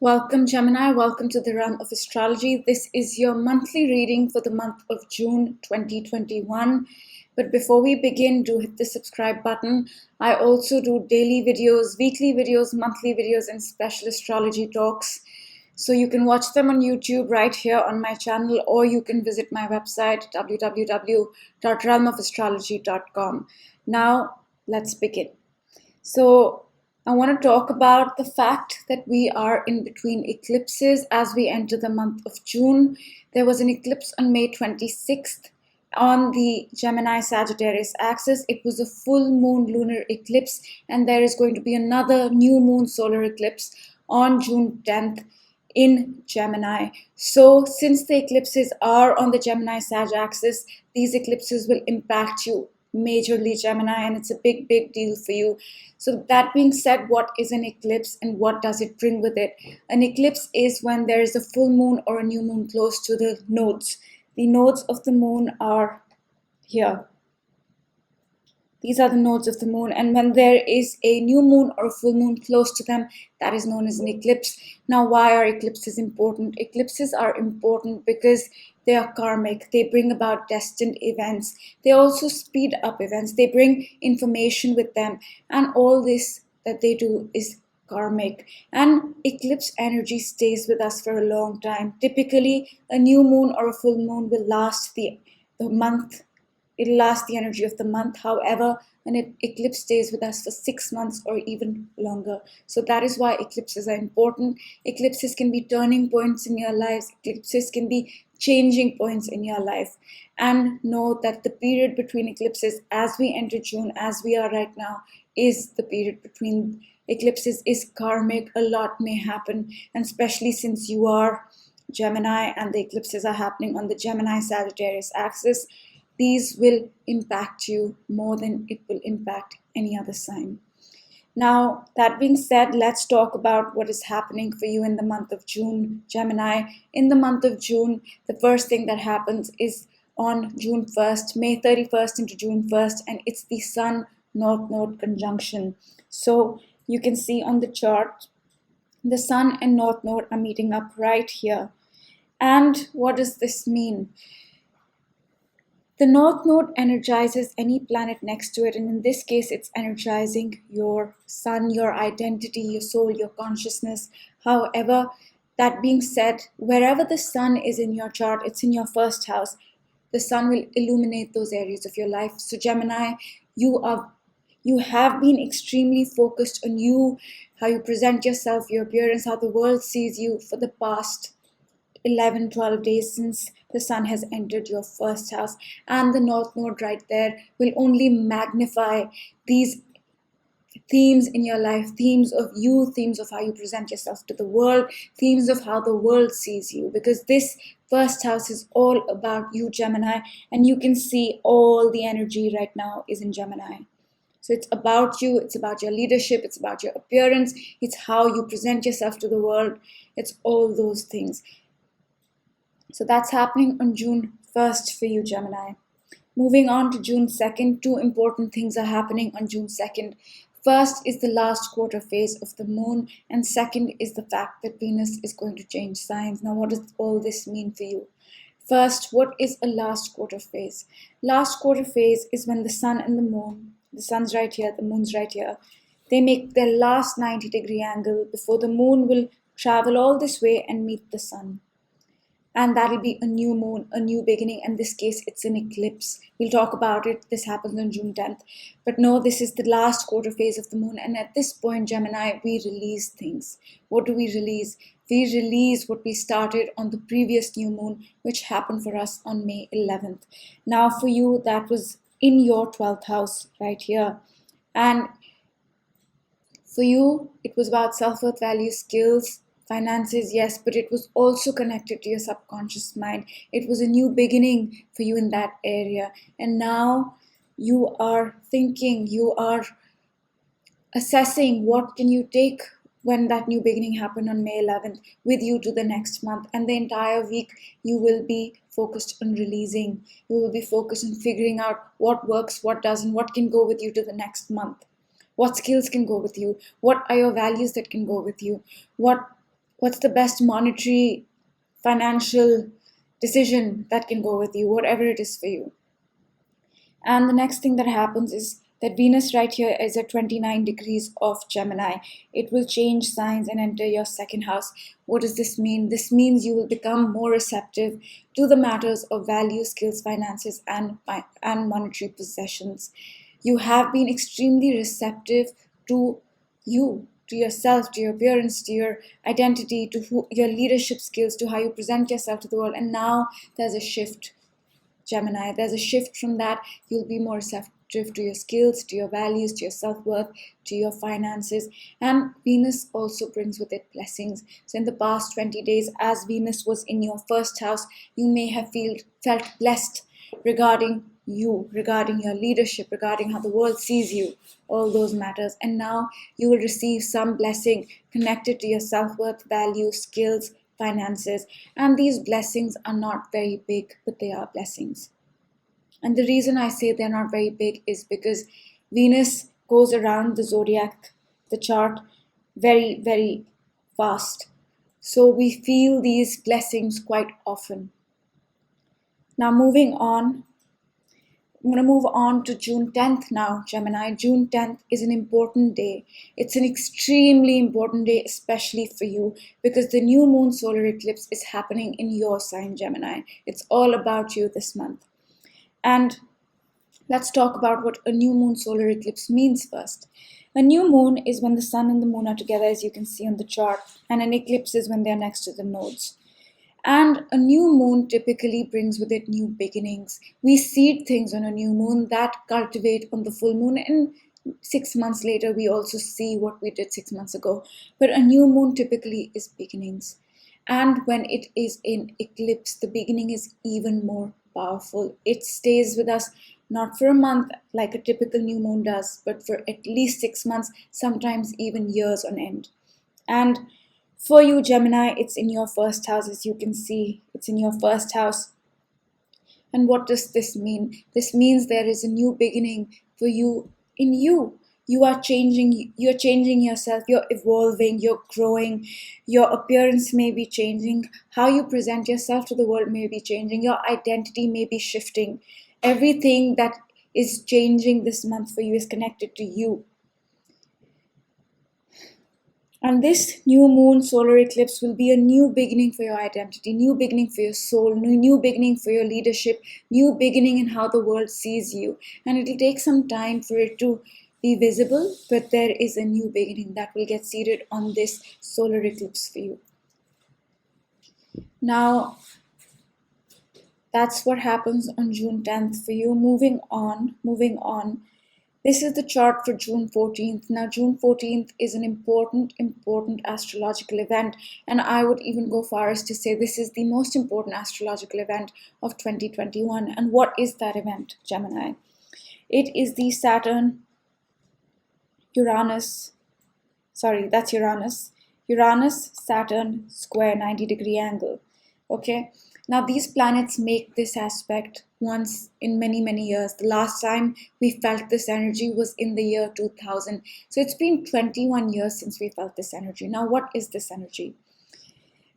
Welcome, Gemini. Welcome to the realm of astrology. This is your monthly reading for the month of June 2021. But before we begin, do hit the subscribe button. I also do daily videos, weekly videos, monthly videos, and special astrology talks. So you can watch them on YouTube right here on my channel, or you can visit my website, www.realmofastrology.com. Now, let's begin. So I want to talk about the fact that we are in between eclipses as we enter the month of June. There was an eclipse on May 26th on the Gemini Sagittarius axis. It was a full moon lunar eclipse, and there is going to be another new moon solar eclipse on June 10th in Gemini. So since the eclipses are on the Gemini Sag axis, these eclipses will impact you majorly, Gemini, and it's a big deal for you. So that being said, what is an eclipse and what does it bring with it? An eclipse is when there is a full moon or a new moon close to the nodes. The nodes of the moon are here. These are the nodes of the moon, and when there is a new moon or a full moon close to them, that is known as an eclipse. Now, why are eclipses important? Eclipses are important because they are karmic. They bring about destined events. They also speed up events. They bring information with them, and all this that they do is karmic. And eclipse energy stays with us for a long time. Typically, a new moon or a full moon will last the month. It'll last the energy of the month. However, an eclipse stays with us for 6 months or even longer. So that is why eclipses are important. Eclipses can be turning points in your lives. Eclipses can be changing points in your life. And know that the period between eclipses, as we enter June, as we are right now, is the period between eclipses is karmic. A lot may happen, and especially since you are Gemini and the eclipses are happening on the Gemini Sagittarius axis, these will impact you more than it will impact any other sign. Now, that being said, let's talk about what is happening for you in the month of June, Gemini. In the month of June, the first thing that happens is on June 1st, May 31st into June 1st, and it's the Sun North Node conjunction. So you can see on the chart, the Sun and North Node are meeting up right here. And what does this mean? The North Node energizes any planet next to it, and in this case, it's energizing your sun, your identity, your soul, your consciousness. However, that being said, wherever the sun is in your chart, it's in your first house, the sun will illuminate those areas of your life. So Gemini, you have been extremely focused on you, how you present yourself, your appearance, how the world sees you for the past 11-12 days since the sun has entered your first house, and the North Node right there will only magnify these themes in your life, themes of you, themes of how you present yourself to the world, themes of how the world sees you, because this first house is all about you, Gemini, and you can see all the energy right now is in Gemini. So it's about you, it's about your leadership, it's about your appearance, it's how you present yourself to the world, it's all those things. So that's happening on June 1st for you, Gemini. Moving on to June 2nd, two important things are happening on June 2nd. First is the last quarter phase of the moon, and second is the fact that Venus is going to change signs. Now, what does all this mean for you? First, what is a last quarter phase? Last quarter phase is when the sun and the sun's right here, the moon's right here, they make their last 90-degree angle before the moon will travel all this way and meet the sun. And that'll be a new moon, a new beginning. In this case, it's an eclipse. We'll talk about it. This happens on June 10th. But no, this is the last quarter phase of the moon. And at this point, Gemini, we release things. What do we release? We release what we started on the previous new moon, which happened for us on May 11th. Now, for you, that was in your 12th house right here. And for you, it was about self-worth, values, skills, finances, yes, but it was also connected to your subconscious mind. It was a new beginning for you in that area. And now you are thinking, you are assessing what can you take when that new beginning happened on May 11th with you to the next month. And the entire week you will be focused on releasing. You will be focused on figuring out what works, what doesn't, what can go with you to the next month. What skills can go with you? What are your values that can go with you? What What's the best monetary, financial decision that can go with you, whatever it is for you. And the next thing that happens is that Venus right here is at 29 degrees of Gemini. It will change signs and enter your second house. What does this mean? This means you will become more receptive to the matters of value, skills, finances, and monetary possessions. You have been extremely receptive to you, to yourself, to your appearance, to your identity, to your leadership skills, to how you present yourself to the world. And now there's a shift, Gemini. There's a shift from that. You'll be more receptive to your skills, to your values, to your self-worth, to your finances. And Venus also brings with it blessings. So in the past 20 days, as Venus was in your first house, you may have felt blessed regarding you, regarding your leadership, regarding how the world sees you, all those matters. And now you will receive some blessing connected to your self-worth, values, skills, finances. And these blessings are not very big, but they are blessings. And the reason I say they're not very big is because Venus goes around the zodiac, the chart, very, very fast. So we feel these blessings quite often. Now moving on, I'm going to move on to June 10th now, Gemini. June 10th is an important day. It's an extremely important day, especially for you, because the new Moon Solar Eclipse is happening in your sign, Gemini. It's all about you this month. And let's talk about what a new Moon Solar Eclipse means first. A new moon is when the sun and the moon are together, as you can see on the chart, and an eclipse is when they're next to the nodes. And a new moon typically brings with it new beginnings. We seed things on a new moon that cultivate on the full moon, and 6 months later we also see what we did 6 months ago. But a new moon typically is beginnings. And when it is in eclipse, the beginning is even more powerful. It stays with us not for a month like a typical new moon does, but for at least 6 months, sometimes even years on end. And for you, Gemini, it's in your first house, as you can see. It's in your first house. And what does this mean? This means there is a new beginning for you in you. You're changing yourself, you're evolving, you're growing, your appearance may be changing, how you present yourself to the world may be changing, your identity may be shifting. Everything that is changing this month for you is connected to you. And this new moon solar eclipse will be a new beginning for your identity, new beginning for your soul, new beginning for your leadership, new beginning in how the world sees you. And it will take some time for it to be visible, but there is a new beginning that will get seeded on this solar eclipse for you. Now, that's what happens on June 10th for you. Moving on. This is the chart for June 14th. Now, June 14th is an important astrological event, and I would even go far as to say this is the most important astrological event of 2021. And what is that event, Gemini? It is the Saturn Uranus Saturn square 90-degree angle. Okay, now these planets make this aspect once in many years. The last time we felt this energy was in the year 2000. So it's been 21 years since we felt this energy. Now, what is this energy?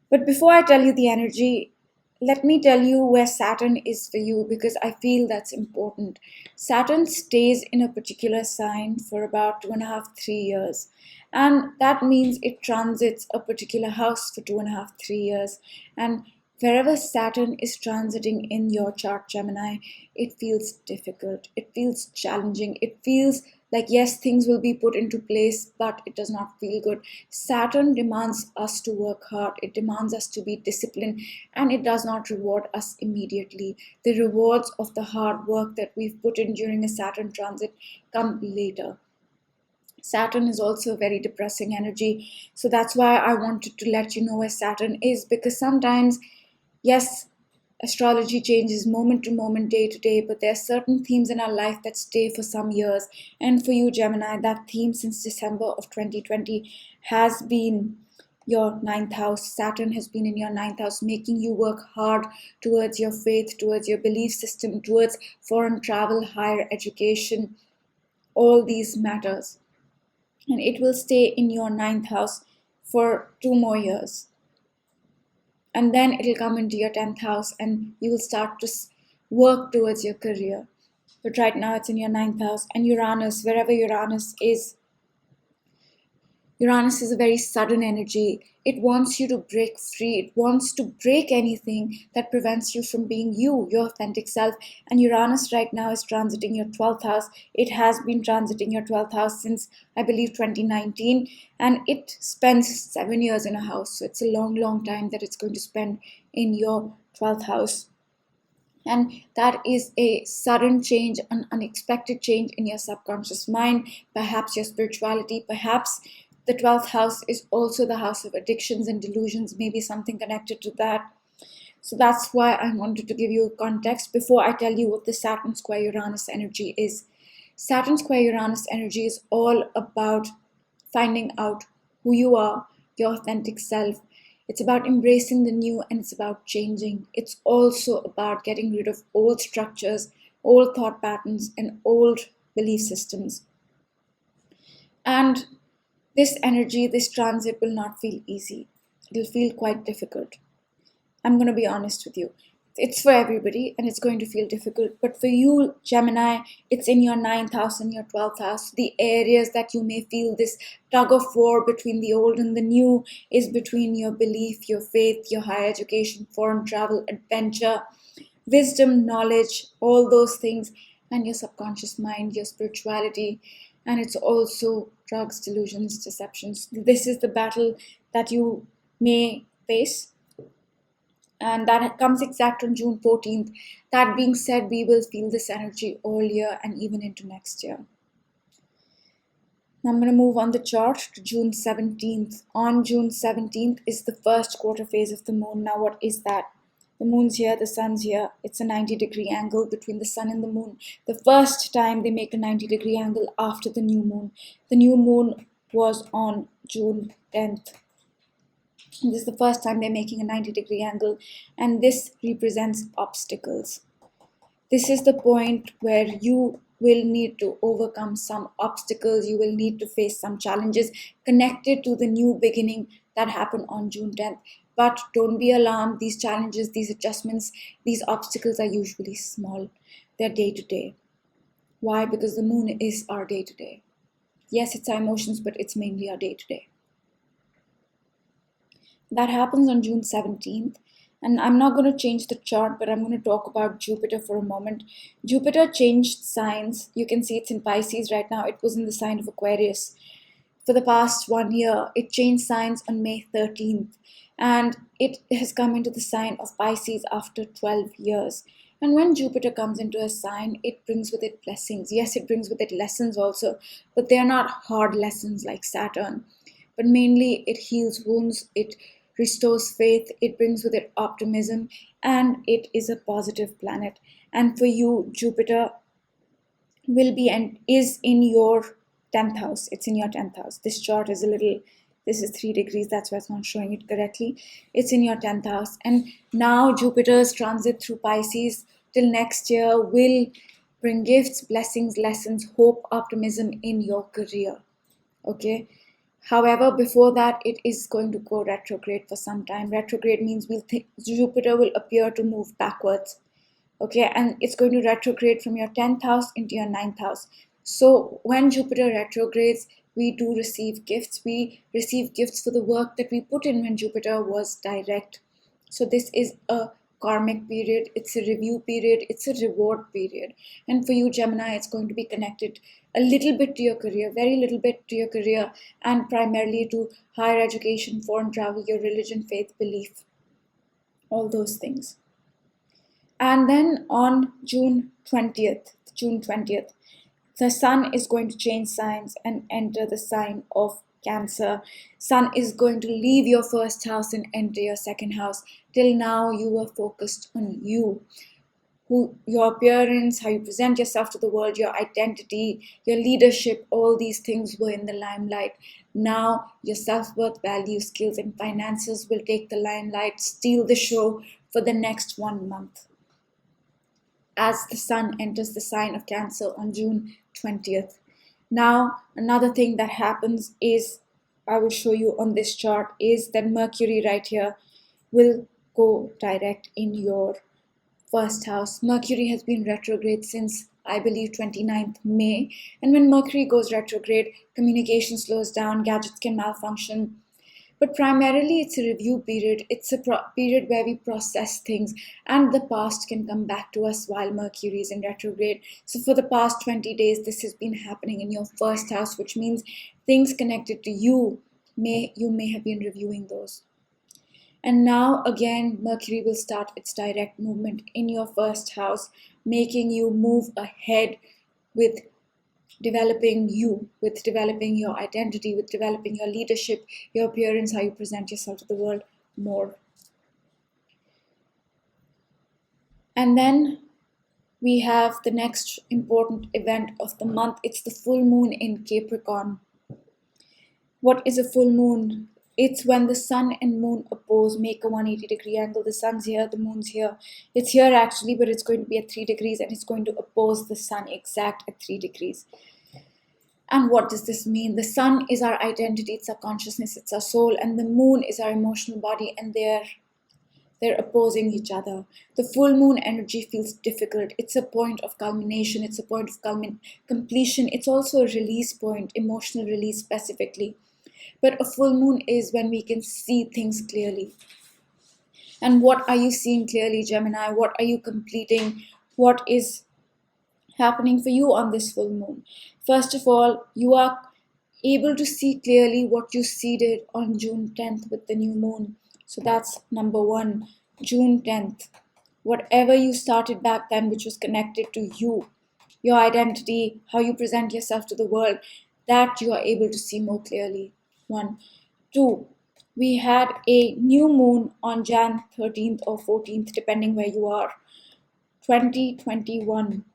But before I tell you the energy, let me tell you where Saturn is for you, because I feel that's important. Saturn stays in a particular sign for about 2.5, 3 years. And that means it transits a particular house for 2.5, 3 years. And wherever Saturn is transiting in your chart, Gemini, it feels difficult, it feels challenging, it feels like, yes, things will be put into place, but it does not feel good. Saturn demands us to work hard, it demands us to be disciplined, and it does not reward us immediately. The rewards of the hard work that we've put in during a Saturn transit come later. Saturn is also a very depressing energy, so that's why I wanted to let you know where Saturn is, because sometimes, yes, astrology changes moment to moment, day to day, but there are certain themes in our life that stay for some years. And for you, Gemini, that theme since December of 2020 has been your 9th house. Saturn has been in your 9th house, making you work hard towards your faith, towards your belief system, towards foreign travel, higher education, all these matters. And it will stay in your 9th house for 2 more years. and then it'll come into your 10th house and you will start to work towards your career. But right now it's in your 9th house, and Uranus, wherever Uranus is a very sudden energy. It wants you to break free. It wants to break anything that prevents you from being you, your authentic self. And Uranus right now is transiting your 12th house. It has been transiting your 12th house since, I believe, 2019. And it spends 7 years in a house. So it's a long, long time that it's going to spend in your 12th house. And that is a sudden change, an unexpected change in your subconscious mind, perhaps your spirituality, perhaps the 12th house is also the house of addictions and delusions, maybe something connected to that. So that's why I wanted to give you a context before I tell you what the Saturn square Uranus energy is. Saturn square Uranus energy is all about finding out who you are, your authentic self. It's about embracing the new, and it's about changing. It's also about getting rid of old structures, old thought patterns, and old belief systems. And this energy, this transit will not feel easy. It'll feel quite difficult. I'm going to be honest with you. It's for everybody and it's going to feel difficult. But for you, Gemini, it's in your 9th house and your 12th house. The areas that you may feel this tug of war between the old and the new is between your belief, your faith, your higher education, foreign travel, adventure, wisdom, knowledge, all those things, and your subconscious mind, your spirituality. And it's also drugs, delusions, deceptions. This is the battle that you may face. And that comes exact on June 14th. That being said, we will feel this energy all year and even into next year. Now I'm going to move on the chart to June 17th. On June 17th is the first quarter phase of the moon. Now what is that? The moon's here, the sun's here. It's a 90-degree angle between the sun and the moon. The first time they make a 90-degree angle after the new moon. The new moon was on June 10th. This is the first time they're making a 90-degree angle, and this represents obstacles. This is the point where you will need to overcome some obstacles. You will need to face some challenges connected to the new beginning that happened on June 10th. But don't be alarmed. These challenges, these adjustments, these obstacles are usually small. They're day to day. Why? Because the moon is our day to day. Yes, it's our emotions, but it's mainly our day to day. That happens on June 17th. And I'm not going to change the chart, but I'm going to talk about Jupiter for a moment. Jupiter changed signs. You can see it's in Pisces right now. It was in the sign of Aquarius. For the past 1 year, it changed signs on May 13th. And it has come into the sign of Pisces after 12 years. And when Jupiter comes into a sign, it brings with it blessings. Yes, it brings with it lessons also, but they are not hard lessons like Saturn. But mainly it heals wounds, it restores faith, it brings with it optimism, and it is a positive planet. And for you, Jupiter will be and is in your 10th house. It's in your 10th house. This chart is this is 3 degrees, that's why it's not showing it correctly. It's in your 10th house. And now Jupiter's transit through Pisces till next year will bring gifts, blessings, lessons, hope, optimism in your career. Okay? However, before that, it is going to go retrograde for some time. Retrograde means Jupiter will appear to move backwards. Okay, and it's going to retrograde from your 10th house into your 9th house. So when Jupiter retrogrades, we do receive gifts. We receive gifts for the work that we put in when Jupiter was direct. So this is a karmic period, it's a review period, it's a reward period. And for you, Gemini, it's going to be connected a little bit to your career, very little bit to your career, and primarily to higher education, foreign travel, your religion, faith, belief, all those things. And then on June 20th, the sun is going to change signs and enter the sign of Cancer. Sun is going to leave your first house and enter your second house. Till now, you were focused on you, your appearance, how you present yourself to the world, your identity, your leadership, all these things were in the limelight. Now, your self-worth, value, skills, and finances will take the limelight, steal the show for the next 1 month, as the sun enters the sign of Cancer on June 20th. Now, another thing that happens is, I will show you on this chart, is that Mercury right here will go direct in your first house. Mercury has been retrograde since, I believe, 29th May. And when Mercury goes retrograde, communication slows down, gadgets can malfunction. But primarily, it's a review period. It's a period where we process things, and the past can come back to us while Mercury is in retrograde. So, for the past 20 days, this has been happening in your first house, which means things connected to you may have been reviewing those. And now again, Mercury will start its direct movement in your first house, making you move ahead with developing you, with developing your identity, with developing your leadership, your appearance, how you present yourself to the world more. And then we have the next important event of the month. It's the full moon in Capricorn. What is a full moon? It's when the sun and moon oppose, make a 180-degree angle. The sun's here, the moon's here. It's here actually, but it's going to be at 3 degrees, and it's going to oppose the sun exact at 3 degrees. And what does this mean? The sun is our identity, it's our consciousness, it's our soul, and the moon is our emotional body, and they're opposing each other. The full moon energy feels difficult. It's a point of culmination. It's a point of completion. It's also a release point, emotional release specifically. But a full moon is when we can see things clearly. And what are you seeing clearly, Gemini? What are you completing? What is happening for you on this full moon? First of all, you are able to see clearly what you seeded on June 10th with the new moon. So that's number one, June 10th. Whatever you started back then, which was connected to you, your identity, how you present yourself to the world, that you are able to see more clearly. 1. 2. We had a new moon on Jan 13th or 14th, depending where you are, 2021.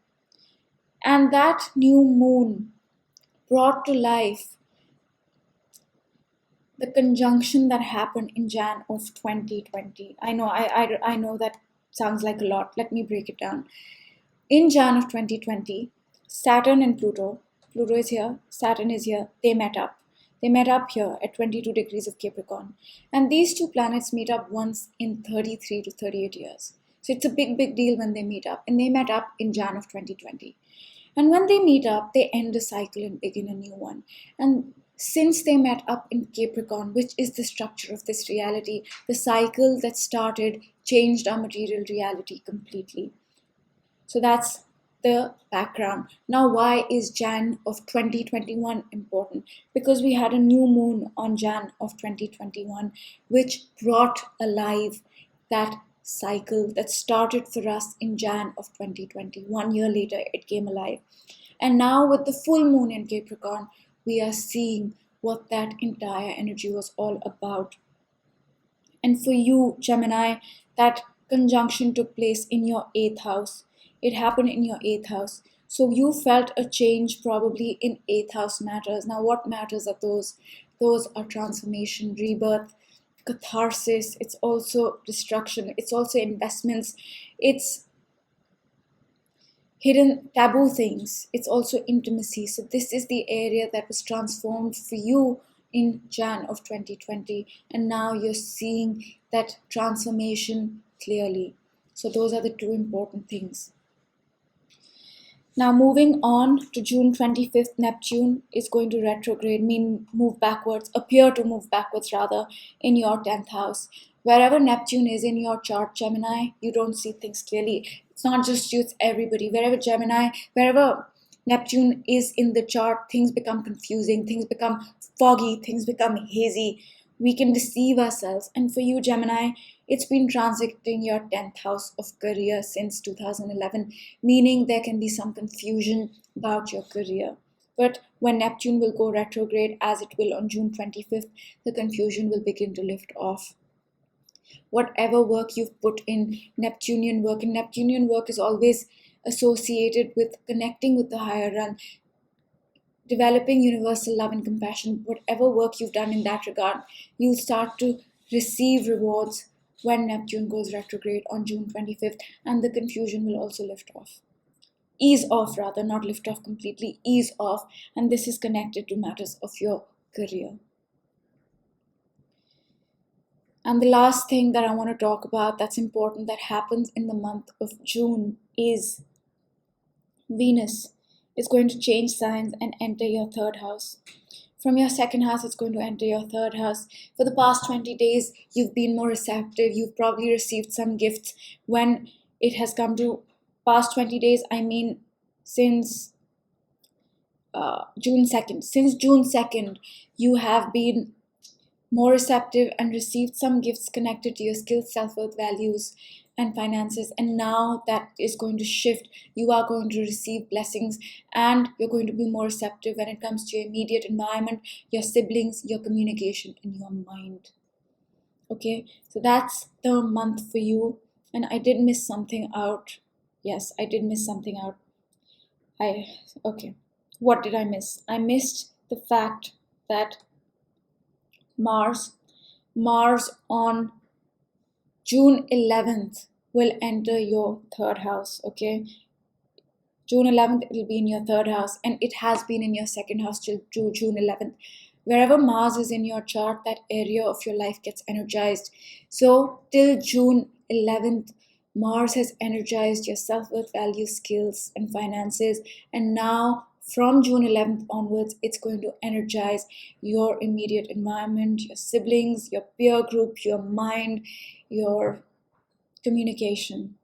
And that new moon brought to life the conjunction that happened in Jan of 2020. I know that sounds like a lot. Let me break it down. In Jan of 2020, Saturn and Pluto is here, Saturn is here, they met up. They met up here at 22 degrees of Capricorn. And these two planets meet up once in 33 to 38 years. So it's a big, big deal when they meet up. And they met up in Jan of 2020. And when they meet up, they end a cycle and begin a new one. And since they met up in Capricorn, which is the structure of this reality, the cycle that started changed our material reality completely. So that's the background. Now, why is Jan of 2021 important? Because we had a new moon on Jan of 2021, which brought alive that cycle that started for us in Jan of 2020. 1 year later, it came alive. And now with the full moon in Capricorn, we are seeing what that entire energy was all about. And for you, Gemini, that conjunction took place in your 8th house. It happened in your 8th house. So you felt a change probably in 8th house matters. Now, what matters are those? Those are transformation, rebirth, catharsis. It's also destruction. It's also investments. It's hidden taboo things. It's also intimacy. So this is the area that was transformed for you in Jan of 2020. And now you're seeing that transformation clearly. So those are the two important things. Now moving on to June 25th, Neptune is going to retrograde, appear to move backwards rather, in your 10th house. Wherever Neptune is in your chart, Gemini, you don't see things clearly. It's not just you, it's everybody. Wherever Neptune is in the chart, things become confusing, things become foggy, things become hazy. We can deceive ourselves. And for you, Gemini, it's been transiting your 10th house of career since 2011, meaning there can be some confusion about your career. But when Neptune will go retrograde, as it will on June 25th, the confusion will begin to lift off. Whatever work you've put in Neptunian work, and Neptunian work is always associated with connecting with the higher realm, developing universal love and compassion. Whatever work you've done in that regard, you'll start to receive rewards when Neptune goes retrograde on June 25th, and the confusion will also ease off rather, not lift off completely, ease off. And this is connected to matters of your career. And the last thing that I want to talk about that's important that happens in the month of June is Venus is going to change signs and enter your third house. From your second house, it's going to enter your third house. For the past 20 days, you've been more receptive. You've probably received some gifts. When it has come to past 20 days, I mean since June 2nd. Since June 2nd, you have been more receptive and received some gifts connected to your skills, self-worth, values, and finances. And now that is going to shift. You are going to receive blessings and you're going to be more receptive when it comes to your immediate environment, your siblings, your communication, and your mind. Okay, so that's the month for you. And I did miss something out. Yes, I did miss something out. Okay. What did I miss? I missed the fact that Mars on June 11th will enter your third house. Okay, June 11th it will be in your third house, and it has been in your second house till June 11th. Wherever Mars is in your chart, that area of your life gets energized. So till June 11th, Mars has energized your self-worth, values, skills, and finances. And now from June 11th onwards, it's going to energize your immediate environment, your siblings, your peer group, your mind, your communication.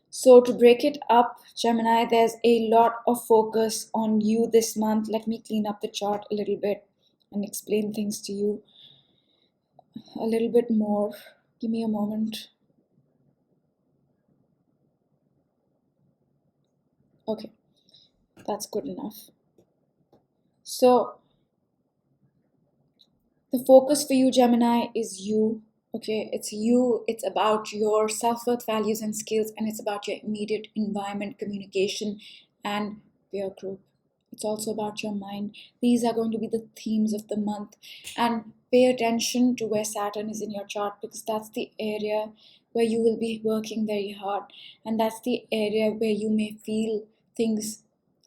So to break it up, Gemini, there's a lot of focus on you this month. Let me clean up the chart a little bit and explain things to you a little bit more. Give me a moment. Okay, that's good enough. So the focus for you, Gemini, is you. Okay, it's you. It's about your self-worth, values, and skills, and it's about your immediate environment, communication, and peer group. It's also about your mind. These are going to be the themes of the month. And pay attention to where Saturn is in your chart, because that's the area where you will be working very hard. And that's the area where you may feel things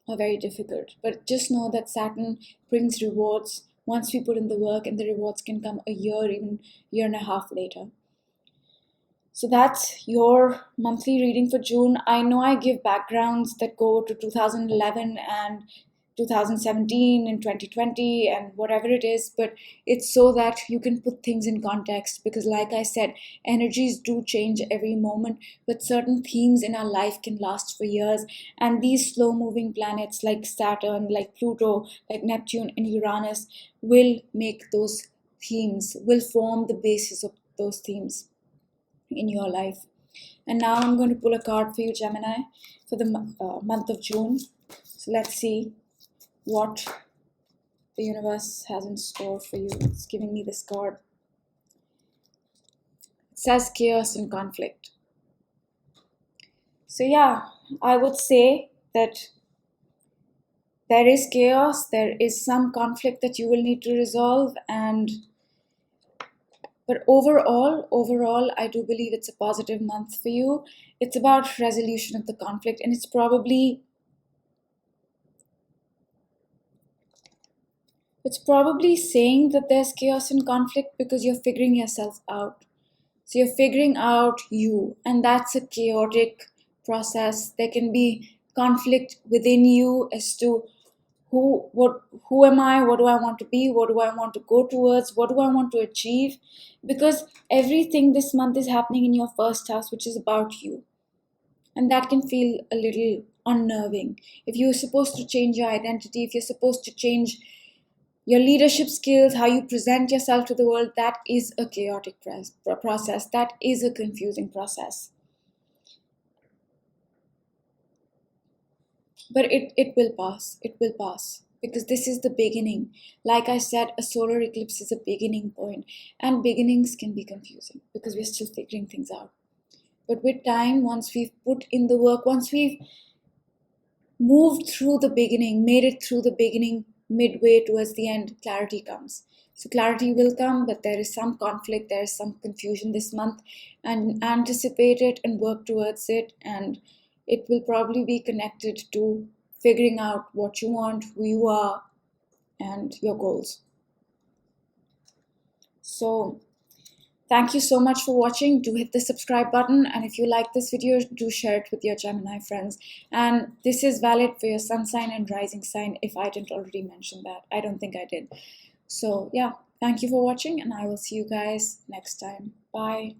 are very difficult. But just know that Saturn brings rewards once we put in the work, and the rewards can come a year, even year and a half later. So that's your monthly reading for June. I know I give backgrounds that go to 2011 and 2017 and 2020 and whatever it is, but it's so that you can put things in context, because like I said, energies do change every moment, but certain themes in our life can last for years. And these slow moving planets like Saturn, like Pluto, like Neptune and Uranus will make those themes, will form the basis of those themes in your life. And now I'm going to pull a card for you, Gemini, for the month of June. So let's see what the universe has in store for you. It's giving me this card. It says chaos and conflict. So yeah, I would say that there is chaos, there is some conflict that you will need to resolve, but overall, I do believe it's a positive month for you. It's about resolution of the conflict, and it's probably saying that there's chaos and conflict because you're figuring yourself out. So you're figuring out you, and that's a chaotic process. There can be conflict within you as to who am I, what do I want to be, what do I want to go towards, what do I want to achieve, because everything this month is happening in your first house, which is about you, and that can feel a little unnerving. If you're supposed to change your identity, if you're supposed to change your leadership skills, how you present yourself to the world, that is a chaotic process, that is a confusing process. But it will pass. It will pass. Because this is the beginning. Like I said, a solar eclipse is a beginning point. And beginnings can be confusing because we're still figuring things out. But with time, once we've put in the work, once we've moved through the beginning, made it through the beginning, midway towards the end, clarity comes. So clarity will come, but there is some conflict, there is some confusion this month. And anticipate it and work towards it, and it will probably be connected to figuring out what you want, who you are, and your goals. So Thank you so much for watching. Do hit the subscribe button, and if you like this video, do share it with your Gemini friends. And this is valid for your sun sign and rising sign if I didn't already mention that. I don't think I did. So yeah, thank you for watching, and I will see you guys next time. Bye.